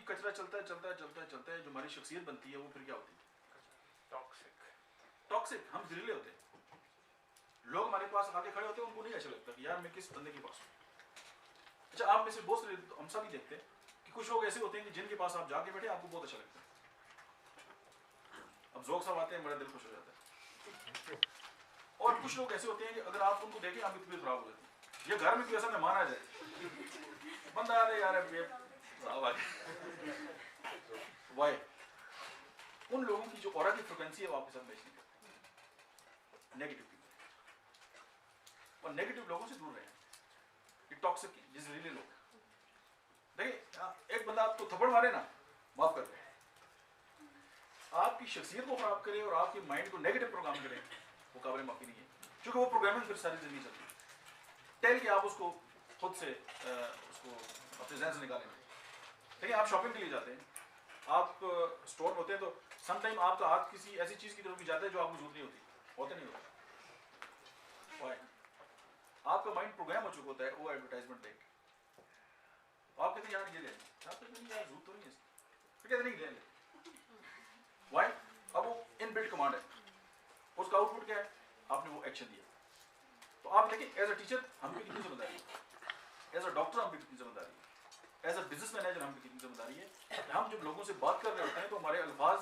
कचरा चलता है जो हमारी शख्सियत बनती है वो फिर क्या होती है? टॉक्सिक। हम जहरीले होते हैं। लोग हमारे पास आके खड़े होते हैं, उनको नहीं अच्छा लगता कि यार मैं किस बंदे के पास हूँ। अच्छा, आप में से बहुत सारे, हम सब ही देखते हैं कि कुछ लोग ऐसे होते हैं कि जिनके पास आप जाके बैठे आपको बहुत अच्छा लगता है। अब जोक साहब आते हैं, मेरा दिल खुश हो जाता है। और कुछ लोग ऐसे होते हैं कि अगर आप उनको देखें आपकी तबीयत खराब हो जाती है। ये घर में कोई ऐसा मेहमान आ जाए, बंदा आ यार वाई, उन लोगों की जो ऑरा की फ्रिक्वेंसी है वो आपके साथ मैच नहीं करती। नेगेटिव पीपल, और नेगेटिव लोगों से दूर रहें। ये टॉक्सिक है, ये जहरीले लोग। देखिए, एक बंदा आपको थप्पड़ मारे ना, माफ कर दे, आपकी शख्सियत को खराब करे और आपके माइंड को नेगेटिव प्रोग्राम करे, वो काबिल माफी नहीं है, क्योंकि वो प्रोग्रामिंग फिर सारी जिंदगी चलती है। टेल के आप उसको खुद से उसको अपने जहन से निकालें। देखिए, आप शॉपिंग के लिए जाते हैं, आप स्टोर में होते हैं, तो समटाइम आपका हाथ किसी ऐसी चीज की तरफ भी जाता है जो आपको जरूरत नहीं होती, होता नहीं होता। आपका माइंड प्रोग्राम हो चुका होता है वो एडवर्टाइजमेंट देख के। आप कहते हैं यार ये ले, आप कहते हैं यार जरूरत तो नहीं है, फिर कहते नहीं ले। वाई? अब वो इनबिल्ट कमांड है, उसका आउटपुट क्या है? आपने वो एक्शन दिया। तो आप देखिए, एज अ टीचर हम पे कितनी जिम्मेदारी है, एज अ डॉक्टर हम पे कितनी जिम्मेदारी है, एज अ बिजनेस मैनेजर हम पे कितनी जिम्मेदारी है। हम जब लोगों से बात कर रहे होते हैं तो हमारे अल्फाज,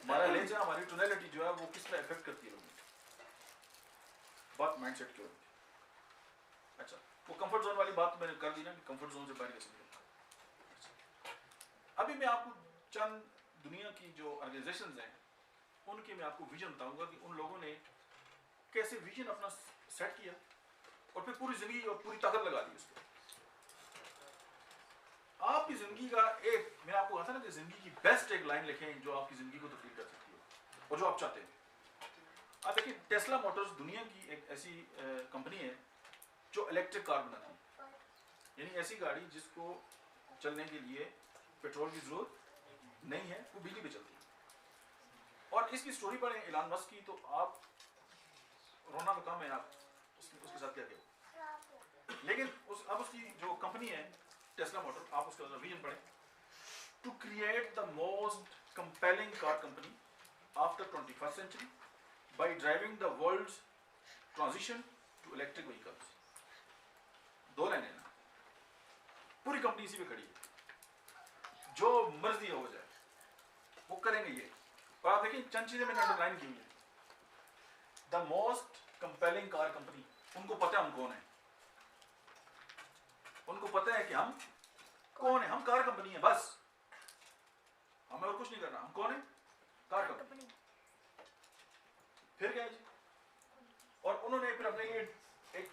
हमारा लहजा, हमारी टोनैलिटी जो है वो किस तरह इफेक्ट करती है लोगों को। बात माइंडसेट की होती है। अच्छा, वो कंफर्ट जोन वाली बात मैंने कर दी ना कि कंफर्ट जोन से बाहर कैसे निकलना। अभी मैं आपको चंद दुनिया की जो ऑर्गेनाइजेशंस हैं उनके मैं आपको विजन बताऊंगा कि उन लोगों ने कैसे विजन अपना सेट किया और फिर पूरी जिंदगी और पूरी ताकत लगा दी उस पर। आपकी जिंदगी का एक, मैंने आपको कहा था ना कि जिंदगी की बेस्ट एक लाइन लिखें जो आपकी जिंदगी को तब्दील कर सकती हो और जो आप चाहते हैं। आप देखिए, टेस्ला मोटर्स दुनिया की एक ऐसी कंपनी है जो इलेक्ट्रिक कार बनाती है, यानी ऐसी गाड़ी जिसको चलने के लिए पेट्रोल की जरूरत नहीं है, वो बिजली पे चलती है। और इसकी स्टोरी पढ़ें इलान मस्क की तो आप रोना तो कम है, आप उसके साथ क्या करें। लेकिन अब उसकी जो कंपनी है टेस्ला मोटर, आप उसका विजन पढ़ें, to create the most compelling car company after 21st century by driving the world's transition to electric vehicles। दो लाइनें ना, पूरी कंपनी इसी पे खड़ी है, जो मर्जी हो जाए वो करेंगे ये। और आप देखिए, चंद चीजें मैंने अंडरलाइन की है। The most compelling car company, उनको पता है हम कौन है, उनको पता है कि हम कौन है, हम कार कंपनी है, बस हमें और कुछ नहीं करना। हम कौन है? Car company. फिर क्या है जी? और उन्होंने फिर अपने लिए एक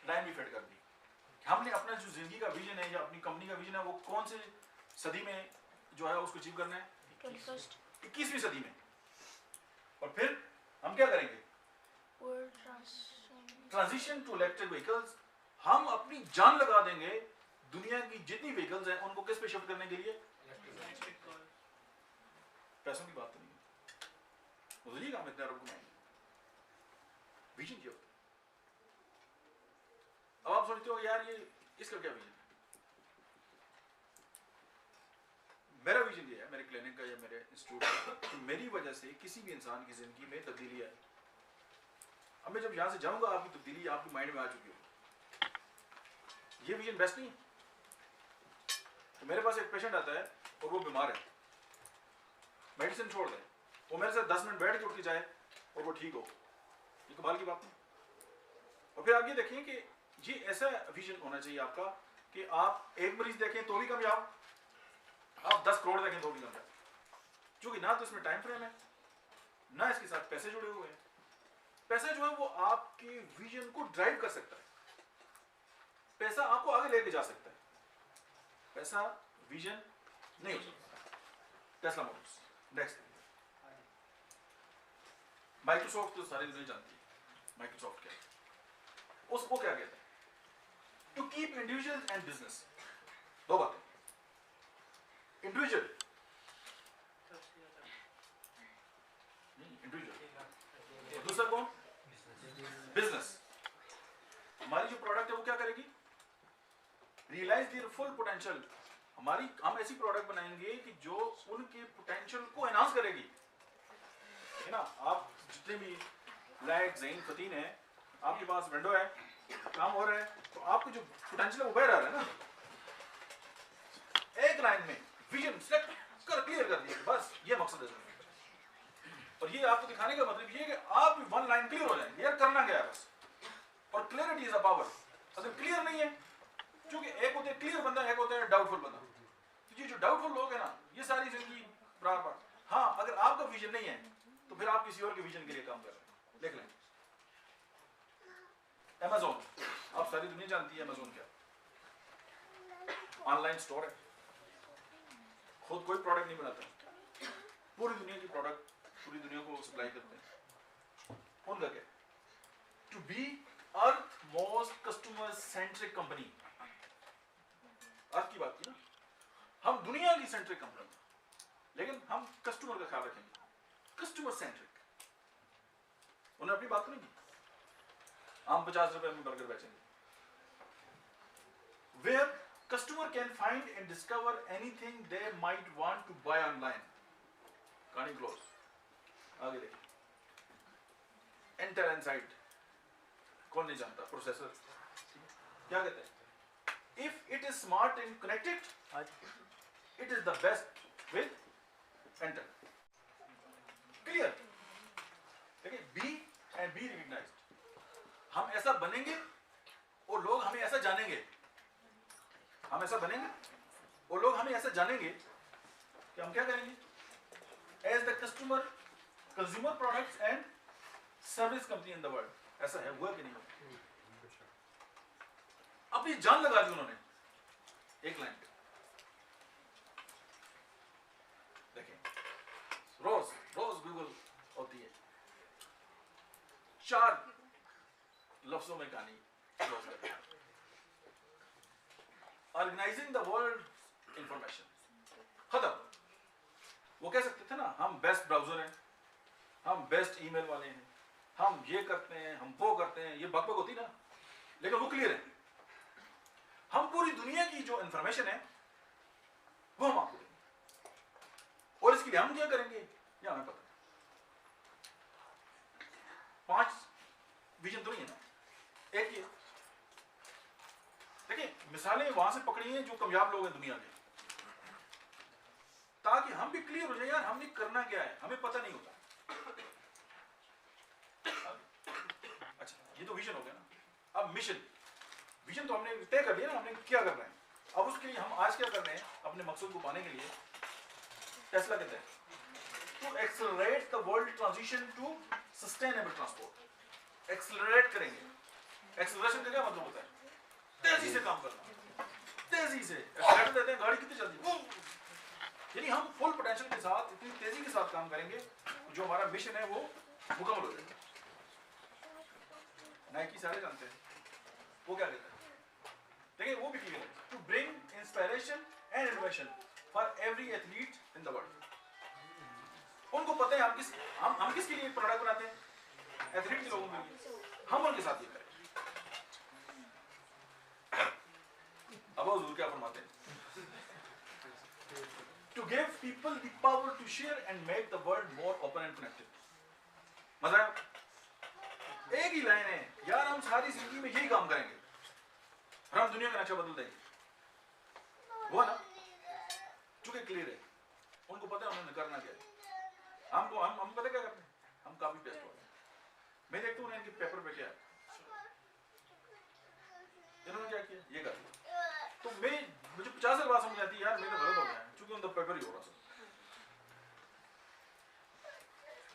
लाइन भी फिट कर दी, हमने अपना जो जिंदगी का विजन है या अपनी कंपनी का विजन है वो कौन से सदी में जो है उसको अचीव करना है? 21वीं सदी में। और फिर हम क्या करेंगे? Transition to electric vehicles. हम अपनी जान लगा देंगे दुनिया की जितनी व्हीकल्स हैं उनको किस पे शिफ्ट करने के लिए? पैसों की बात तो नहीं है, मुझे काम इतना रुक घुमाएंगे, विजन क्या होता है? अब आप सोचते हो यार ये इसका क्या विजन है? मेरा विजन ये है, मेरे क्लिनिक का या मेरे इंस्टीट्यूट का, कि मेरी वजह से किसी भी इंसान की जिंदगी में तब्दीली आए। अब मैं जब यहां से जाऊंगा आपकी तब्दीली आपके माइंड में आ चुकी हो, ये विजन बेस्ट नहीं है? तो मेरे पास एक पेशेंट आता है और वो बीमार है, मेडिसिन छोड़ दे, वो मेरे साथ 10 मिनट बैठ के उठ के जाए और वो ठीक हो, ये कमाल की बात नहीं? और फिर आप ये देखें कि ये ऐसा विजन होना चाहिए आपका कि आप एक मरीज देखें तो भी कामयाब, आप 10 करोड़ देखें तो भी कामयाब, क्योंकि ना तो इसमें टाइम फ्रेम है, ना इसके साथ पैसे जुड़े हुए हैं। पैसा जो है वो आपके विजन को ड्राइव कर सकता है, पैसा आपको आगे लेके जा सकता है, पैसा विजन नहीं हो सकता। Tesla Motors. नेक्स्ट, माइक्रोसॉफ्ट तो सारी दुनिया जानती है, माइक्रोसॉफ्ट क्या है, उसको क्या कहते हैं? To keep individual and business. दो बातें, इंडिविजुअल दूसरा कौन? बिजनेस। हमारी जो प्रोडक्ट है वो क्या करेगी? रियलाइज देयर फुल पोटेंशियल हम ऐसी प्रोडक्ट बनाएंगे कि जो उनके पोटेंशियल को एनहांस करेगी, है ना। आप जितने भी लायक ज़हीन फतीन है, आपके पास विंडो है, काम हो रहा है, तो आपको जो पोटेंशियल है वो बाहर आ रहा है ना। एक लाइन में विजन सेलेक्ट कर क्लियर कर दिया, बस ये मकसद है। और ये आपको दिखाने का मतलब ये है कि आप भी वन लाइन क्लियर हो जाएंगे, यार करना क्या है बस। और क्लियरिटी इज अ पावर। अगर क्लियर नहीं है, क्योंकि एक होता है क्लियर बंदा, एक होता है डाउटफुल बंदा। तो ये जो डाउटफुल लोग है ना, ये सारी जिंदगी बराबर। हाँ, अगर आपका विजन नहीं है तो फिर आप किसी और के विजन के लिए काम कर रहे हैं। देख लें Amazon, आप सारी दुनिया जानती है Amazon क्या, ऑनलाइन स्टोर है, खुद कोई प्रोडक्ट नहीं बनाता, पूरी दुनिया की प्रोडक्ट पूरी दुनिया को सप्लाई करते हैं। उनका क्या, to be earth most customer centric company. अर्थ की बात की ना, हम दुनिया की सेंट्रिक कंपनी, लेकिन हम कस्टमर का ख्याल रखेंगे, कस्टमर सेंट्रिक। उन्होंने अपनी बात तो नहीं की, हम 50 रुपए में बर्गर बेचेंगे। Where customer can find and discover anything they might want to buy online. कहानी क्लोज। आगे देखिए, Intel Insight, कौन नहीं जानता, प्रोसेसर क्या कहते हैं, if it is smart and connected, it is the best with Intel. Clear? देखिए, be and be recognized. हम ऐसा बनेंगे और लोग हमें ऐसा जानेंगे, हम ऐसा बनेंगे और लोग हमें ऐसा जानेंगे कि हम क्या करेंगे, as the customer consumer products and service company in the world. ऐसा है, हुआ कि नहीं हुआ? अपनी जान लगा दी उन्होंने एक लाइन पे। देखें, रोज रोज गूगल होती है, 4 लफ्जों में कहानी क्लोज करते हैं। ऑर्गेनाइजिंग द वर्ल्ड इंफॉर्मेशन, खत्म। वो कह सकते थे ना, हम बेस्ट ब्राउजर हैं, हम बेस्ट ईमेल वाले हैं, हम ये करते हैं, हम वो करते हैं, ये बकबक होती ना, लेकिन वो क्लियर है। हम पूरी दुनिया की जो इंफॉर्मेशन है वो हम आपको देंगे, और इसके लिए हम क्या करेंगे ये हमें पता है। 5 विजन तो नहीं है ना, एक ही। देखिए, मिसालें वहां से पकड़ी हैं जो कामयाब लोग हैं दुनिया के, ताकि हम भी क्लियर हो जाए, यार हमने करना क्या है, हमें पता नहीं होता। अच्छा, ये तो विजन हो गया ना। अब मिशन, विजन तो हमने तय कर लिया ना, हमने क्या करना है। अब उसके लिए हम आज क्या कर रहे हैं, अपने मकसद को पाने के लिए टेस्ला कहते हैं to accelerate the world transition to sustainable transport. Accelerate करेंगे। एक्सेलरेशन का क्या मतलब होता है, तेजी से काम करना, तेजी से एक्सेलरेटर देते हैं, गाड़ी कितनी चलती है, यानी हम फुल पोटेंशियल के साथ इतनी तेजी के साथ काम करेंगे, जो हमारा मिशन है वो मुकम्मल हो जाएगा। नाइकी सारे जानते हैं वो क्या कहता है, देखिए वो भी क्लियर है, to bring inspiration and innovation for every athlete in the world. उनको पता है हम किसके लिए प्रोडक्ट बनाते हैं, एथलीट के लोगों के लिए, हम उनके साथ ये करें। अब हुजूर क्या फरमाते हैं, to give people the power to share and make the world more open and connected. मतलब एक ही लाइन है, यार हम सारी जिंदगी में यही काम करेंगे और हम दुनिया का नक्शा बदल देंगे, वो ना, चूंकि क्लियर है, उनको पता है उन्होंने करना क्या है। हम पता क्या करते हैं, हम कॉपी पेस्ट करते हैं। मैं देखता हूँ इनके पेपर पे क्या है, इन्होंने क्या किया, ये कर दिया, तो मुझे 50 बार समझ आती है, यार मेरा गलत हो गया है, चूंकि उनका पेपर ही हो रहा था।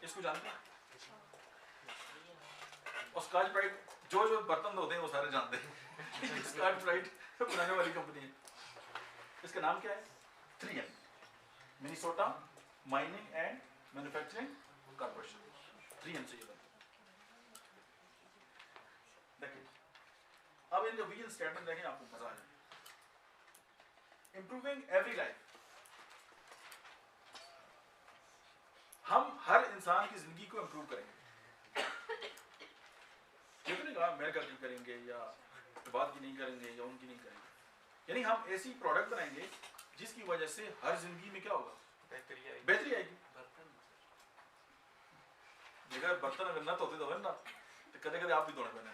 इसको जानते हैं, और स्कॉच ब्राइट जो बर्तन धोते हैं वो सारे जानते हैं। स्कॉच ब्राइट बनाने वाली कंपनी है, इसका नाम क्या है, 3M, Minnesota mining and manufacturing corporation. 3M से ये बनता है। देखिए, अब इनका विजन स्टेटमेंट देखें, आपको मजा आ जाए। इंप्रूविंग एवरी लाइफ, हम हर इंसान की जिंदगी को इंप्रूव करेंगे। ये तो नहीं कहा अमेरिका की करेंगे या बात की नहीं करेंगे या उनकी नहीं करेंगे, यानी हम ऐसी प्रोडक्ट बनाएंगे जिसकी वजह से हर जिंदगी में क्या होगा, बेहतरी आएगी। अगर बर्तन अगर न धोते तो ना तो कदे कदे आप भी धोने बने।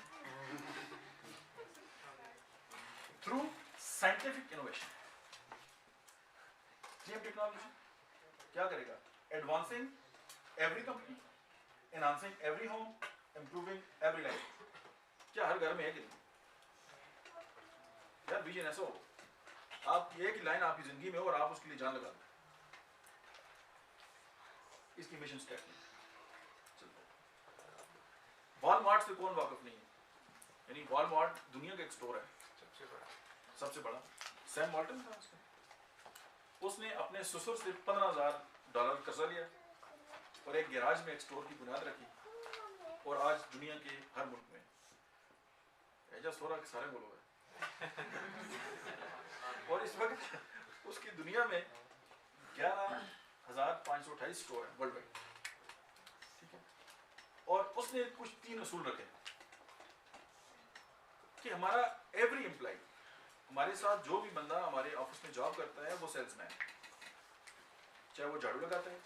थ्रू साइंटिफिक इनोवेशन, टेक्नोलॉजी क्या करेगा, advancing every company, enhancing every home, improving every life. क्या हर घर में है कि नहीं यार? विजन ऐसा हो, आप ये की लाइन आपकी जिंदगी में हो और आप उसके लिए जान लगा दो, इसकी मिशन स्टेटमेंट। वॉलमार्ट से कौन वाकिफ नहीं है? यानी वॉलमार्ट दुनिया का एक स्टोर है, सबसे बड़ा। सैम मॉल्टन था उसका, उसने अपने ससुर से $15,000 कर्जा लिया और एक गैराज में एक स्टोर की बुनियाद रखी, और आज दुनिया के हर मुल्क में ऐजा स्टोर के सारे मुल्क है। और इस वक्त उसकी दुनिया में 11,528 स्टोर है वर्ल्ड वाइड, ठीक है। और उसने कुछ 3 असूल रखे कि हमारा एवरी एम्प्लॉय, हमारे साथ जो भी बंदा हमारे ऑफिस में जॉब करता है वो सेल्समैन, चाहे वो झाड़ू लगाता है,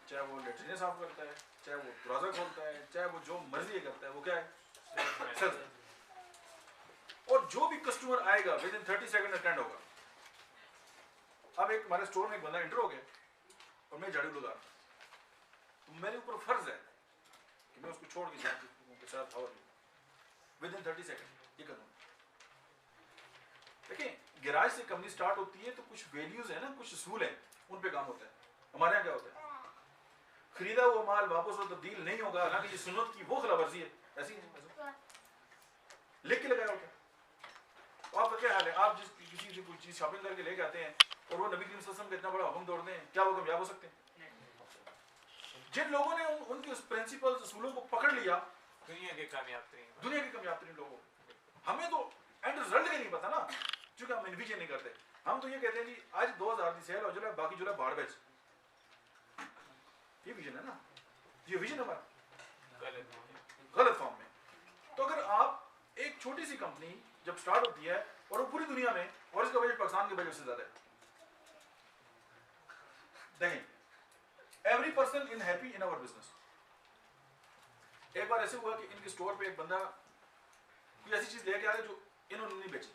चाहे वो लेटरिन साफ करता है, चाहे वो दरवाजा खोलता है, चाहे वो जो मर्जी करता है, वो क्या है, सेल्समैन। और जो भी कस्टमर आएगा विद इन 30 सेकंड अटेंड होगा। अब एक हमारे स्टोर में एक बंदा एंटर हो गया और मैं झाड़ू लगा, तो मेरे ऊपर फर्ज है कि मैं उसको छोड़ के जाऊं उनके साथ विद इन 30 सेकंड। ये करूँ। देखिए, गैराज से कंपनी स्टार्ट होती है तो कुछ वैल्यूज है ना, कुछ असूल है, उन पे काम होता है। हमारे यहाँ क्या होता है, खरीदा हुआ माल वापस और तब्दील नहीं होगा, हालांकि ये सुन्नत की वो खिलाफवर्जी है, ऐसी लिख के लगाया होता है। आपका क्या हाल है, आप जिस किसी से कोई चीज शॉपिंग करके लेके आते हैं और वो नबी करीम सल्लल्लाहु अलैहि वसल्लम का इतना बड़ा हुक्म तोड़ते हैं, क्या वो कामयाब हो सकते हैं? जिन लोगों ने उनके उस प्रिंसिपल्स असूलों को पकड़ लिया, दुनिया के कामयाब तरीन लोगों। हमें तो एंड रिजल्ट का नहीं पता ना, क्योंकि हम इन्विजन नहीं करते। हम तो ये कहते हैं जी आज 2000 की सेल हो जाए, बाकी जो है बाढ़ बेच, ये विजन है ना, ये विजन हमारा गलत फॉर्म में। तो अगर आप एक छोटी सी कंपनी जब स्टार्ट होती है और वो पूरी दुनिया में, और इसका बजट पाकिस्तान के बजट से ज्यादा है, देखें, every person in happy in our business. एक बार ऐसे हुआ कि इनके स्टोर पे एक बंदा कोई ऐसी चीज लेके आया जो इन्होंने नहीं बेची थी।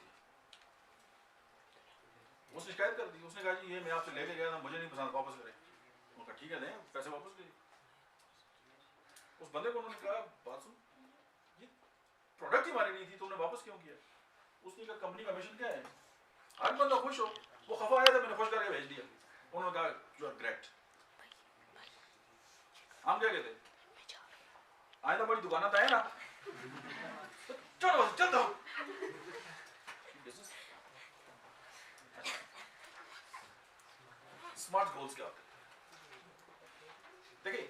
उसने शिकायत कर दी, उसने कहा जी ये मैं आपसे लेके गया था, मुझे नहीं पसंद, वापस करें। उन्होंने कहा ठीक है दें, पैसे वापस करिए। उस बंदे को उन्होंने कहा बात सुन, ये प्रोडक्ट ही हमारी नहीं थी, तुमने वापस क्यों किया? उसने कहा कंपनी का मिशन क्या है, हर बंदा खुश हो। वो खफा आया था, मैंने खुश करके भेज दिया। उन्होंने कहा यू आर ग्रेट। हम क्या कहते, आइंदा बड़ी दुकान है ना, चलो चलता हूं। स्मार्ट गोल्स क्या होते हैं? देखिए,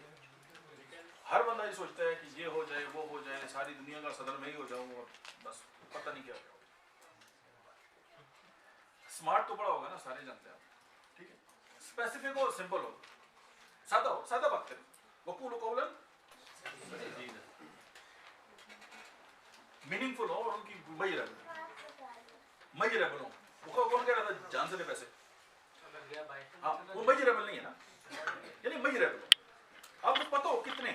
हर बंदा ये सोचता है कि ये हो जाए, वो हो जाए, सारी दुनिया का सदर में ही हो जाऊं और बस पता नहीं क्या होगा। स्मार्ट तो बड़ा होगा ना, सारे जानते हैं आप, ठीक है। स्पेसिफिक हो, सिंपल हो, सादा हो, सादा बात करें, वकूल कौलन मीनिंगफुल हो और उनकी मजरेबल हो। वो कौन कह रहा था जान से ले पैसे, हाँ वो मजरेबल नहीं है ना, यानी मजरेबल हो। आपको पता हो कितने,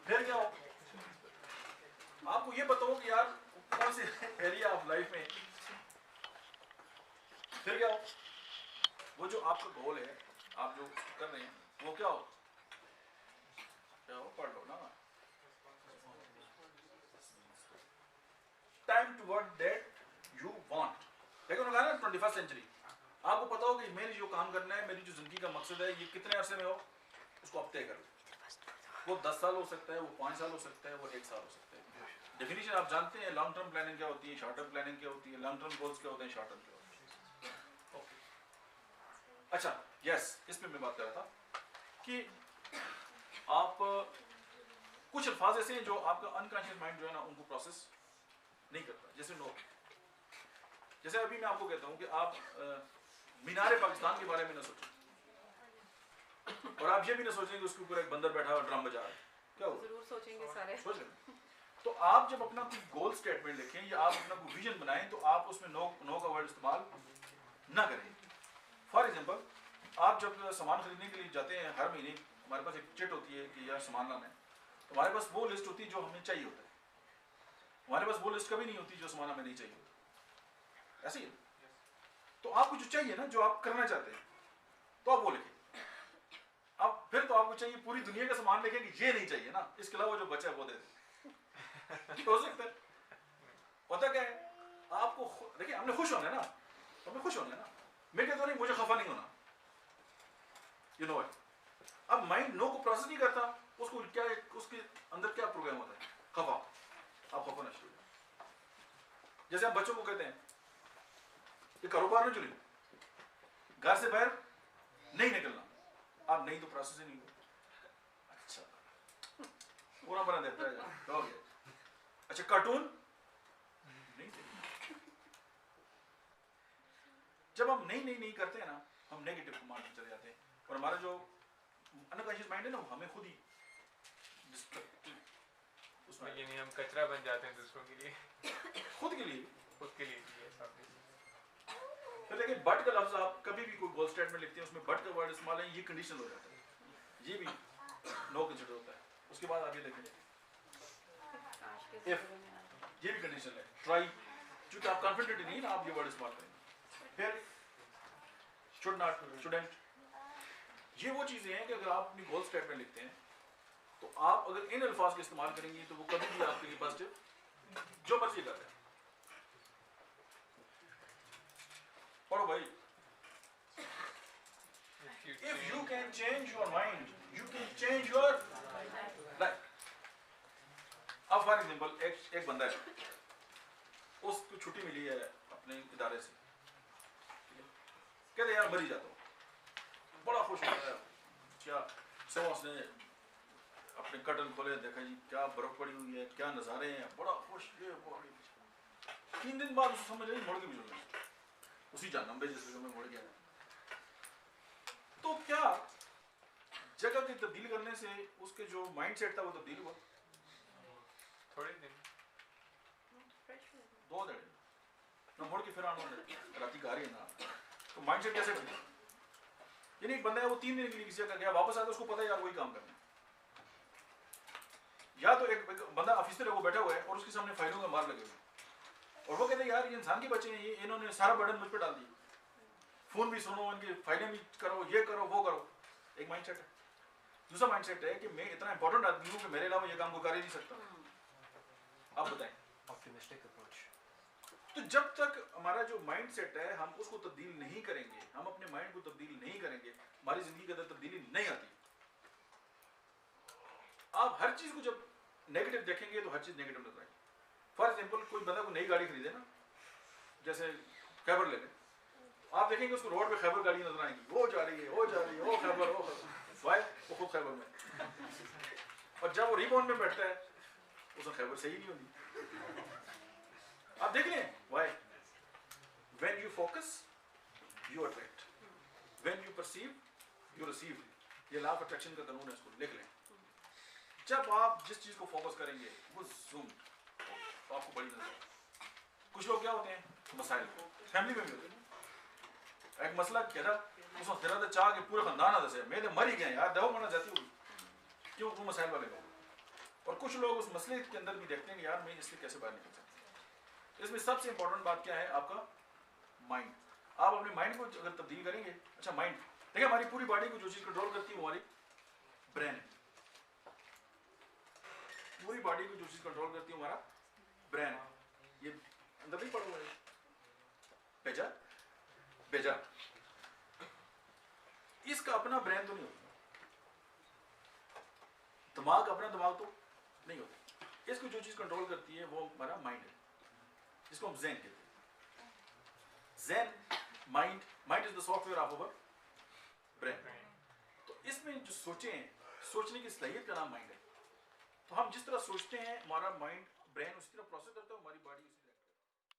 फिर क्या हो, आपको ये पता हो कि यार कौन से एरिया ऑफ लाइफ में, फिर क्या हो, वो जो आपका गोल है, आप जो कर रहे हैं वो क्या हो, पढ़ लो ना, time toward that you want. लेकिन उन्होंने कहा ना 21st सेंचुरी, आपको पता हो कि मेरी जो काम करना है, मेरी जो जिंदगी का मकसद है, ये कितने अरसे में हो, उसको अब तय करो। वो 10 साल हो सकता है, वो 5 साल हो सकता है, वो 1 साल हो सकता है। डेफिनेशन आप जानते हैं, लॉन्ग टर्म प्लानिंग क्या होती है, शॉर्ट टर्म प्लानिंग क्या होती है, लॉन्ग टर्म गोल्स क्या होते हैं, शॉर्ट टर्म क्या होते हैं। ओके, अच्छा, यस, इस पे मैं बात कर रहा था कि आप कुछ अल्फाज ऐसे हैं जो आपका अनकॉन्शियस माइंड जो है ना उनको प्रोसेस नहीं करता। जैसे नो, जैसे अभी मैं आपको कहता हूं कि आप मीनार पाकिस्तान के बारे में ना सोचें, और आप ये भी ना सोचें कि उसके ऊपर एक बंदर बैठा और ड्रम बजा रहा है, क्या होगा? जरूर सोचेंगे सारे। सोच लें। तो आप जब अपना कोई गोल स्टेटमेंट लिखें या आप अपना कोई विजन बनाएं तो आप उसमें नो का वर्ड इस्तेमाल ना करें। फॉर एग्जांपल, आप जब सामान खरीदने के लिए जाते हैं हर महीने हमारे पास एक चिट होती है कि यार सामान लाना है, तो हमारे पास वो लिस्ट होती है जो हमें चाहिए होता है, हमारे पास वो लिस्ट कभी नहीं होती जो सामान हमें नहीं चाहिए होता, ऐसे ही है। तो आपको जो चाहिए ना, जो आप करना चाहते हैं, तो आप वो लिखें। अब फिर तो आपको चाहिए पूरी दुनिया का सामान लिखें कि ये नहीं चाहिए ना, इसके अलावा जो बचा है वो दे दें। हो सकता है, पता क्या है, आपको देखिए हमने खुश होना है ना, हमें खुश होना है ना, मैं कहता नहीं मुझे खफा नहीं होना, यू नो व्हाट। अब माइंड नो को प्रोसेस नहीं करता, उसको क्या, उसके अंदर क्या प्रोग्राम होता है, खफा, आप खफा ना शुरू। जैसे हम बच्चों को कहते हैं कि कारोबार में चलिए, घर से बाहर नहीं निकलना, आप नहीं तो प्रोसेस ही नहीं हो। अच्छा, पूरा बना देता है, हो गया। अच्छा, कार्टून नहीं चाहिए। जब हम नहीं करते हैं ना, हम नेगेटिव कमांड में चले जाते हैं और हमारा जो अनकॉन्शियस माइंड है ना, वो हमें खुद ही उसमें ये नहीं, हम कचरा बन जाते हैं दूसरों के लिए, खुद के लिए फिर देखिए, बट का लफ्ज आप कभी भी कोई गोल स्टेटमेंट लिखते हैं उसमें बट का वर्ड इस्तेमाल है, ये कंडीशन हो जाता है, ये भी नो कंसीडर होता है। उसके बाद आप ये देखेंगे इफ, ये भी कंडीशन है, ट्राई, क्योंकि आप कॉन्फिडेंट नहीं ना, आप ये वर्ड इस्तेमाल करेंगे। फिर शुड नॉट, शुडंट, ये वो चीजें हैं कि अगर आप अपनी गोल स्टेटमेंट लिखते हैं तो आप अगर इन अल्फाज का इस्तेमाल करेंगे तो वो कभी भी आपके लिए पॉजिटिव, जो मर्जी कर रहे हैं। पढ़ो भाई, if you can change your mind, you can change your life. अब फॉर एग्जाम्पल एक बंदा है, उसको छुट्टी मिली है अपने इदारे से, कहते यार मरी जाता हूँ, बड़ा खुश होता है, क्या सब उसने अपने कर्टन खोले, देखा जी क्या बर्फ पड़ी हुई है, क्या नज़ारे हैं, बड़ा खुश, ये वो। 3 दिन बाद उसको समझ आई मुड़ के मिलूंगा उसी जन्म में जिस में मुड़ गया। तो क्या जगह की तब्दील करने से उसके जो माइंडसेट था वो तब्दील हुआ? थोड़े दिन, 2 दिन ना, मुड़ के फिर आना राती गा रही है ना, तो माइंडसेट कैसे बदला? यानी एक बंदा है वो 3 दिन के लिए किसी जगह गया, वापस आता उसको पता है यार वही काम करना है। या तो एक बंदा ऑफिसर है, वो बैठा हुआ है और उसके सामने फाइलों का मार लगे हुए और वो कहते हैं यार ये इंसान के बच्चे हैं, ये इन्होंने सारा बर्डन मुझ पर डाल दिया, फोन भी सुनो, इनकी फाइलें भी करो, ये करो वो करो। एक माइंडसेट है। दूसरा माइंडसेट है कि मैं इतना इंपॉर्टेंट आदमी हूँ कि मेरे अलावा ये काम को कर ही नहीं सकता। आप बताएं, ऑप्टिमिस्टिक अप्रोच। तो जब तक हमारा जो माइंडसेट है हम उसको तब्दील नहीं करेंगे, हम अपने माइंड को तब्दील नहीं करेंगे, हमारी जिंदगी के अंदर तब्दीली नहीं आती। आप हर चीज को जब नेगेटिव देखेंगे तो हर चीज नेगेटिव नजर आएगी। फॉर एग्जाम्पल, कोई बंदा को नई गाड़ी खरीदे ना, जैसे खैबर ले लें, आप देखेंगे उसको रोड पे खैबर गाड़ी नजर आएगी, वो जा रही है, वो जा रही है, वो खैबर, वो वाई, वो खुद खैबर में। और जब वो रिबॉन में बैठता है उसमें खैबर सही नहीं होती। आप देख लें, why, when you focus you attract, when you perceive you receive. ये लॉ ऑफ अट्रैक्शन का कानून है, इसको लिख लें। जब आप जिस चीज को फोकस करेंगे वो जूम आपको बड़ी नजर। कुछ लोग क्या होते हैं, मसाइल फैमिली में भी होते हैं। एक मसला क्या था, उसमें तेरा तो चाह के पूरे खानदान आता है, मैं तो मर ही गया यार, दवा मरना चाहती हूँ, क्यों? वो मसाइल वाले लोग। और कुछ लोग उस मसले के अंदर भी देखते हैं कि यार मैं इससे कैसे बाहर निकल सकता। इसमें सबसे इंपॉर्टेंट बात क्या है, आपका माइंड। आप अपने माइंड को अगर तब्दील करेंगे, अच्छा माइंड देखिए, हमारी पूरी बॉडी को जो चीज कंट्रोल करती है वो हमारी ब्रेन है। पूरी बॉडी को जो चीज कंट्रोल करती है हमारा ब्रेन है। ये अंदर नहीं पड़ा हुआ है, भेजा भेजा। इसका अपना ब्रेन तो नहीं होता, दिमाग अपना दिमाग तो नहीं होता। इसको जो चीज कंट्रोल करती है वो हमारा माइंड है, जिसको हम ज़ेन कहते हैं। Zen, mind, mind is the software of our brain. तो इसमें जो सोचने की सलाहियत का नाम माइंड है। तो हम जिस तरह सोचते हैं हमारा माइंड, ब्रेन उसी तरह प्रोसेस करता है, हमारी बॉडी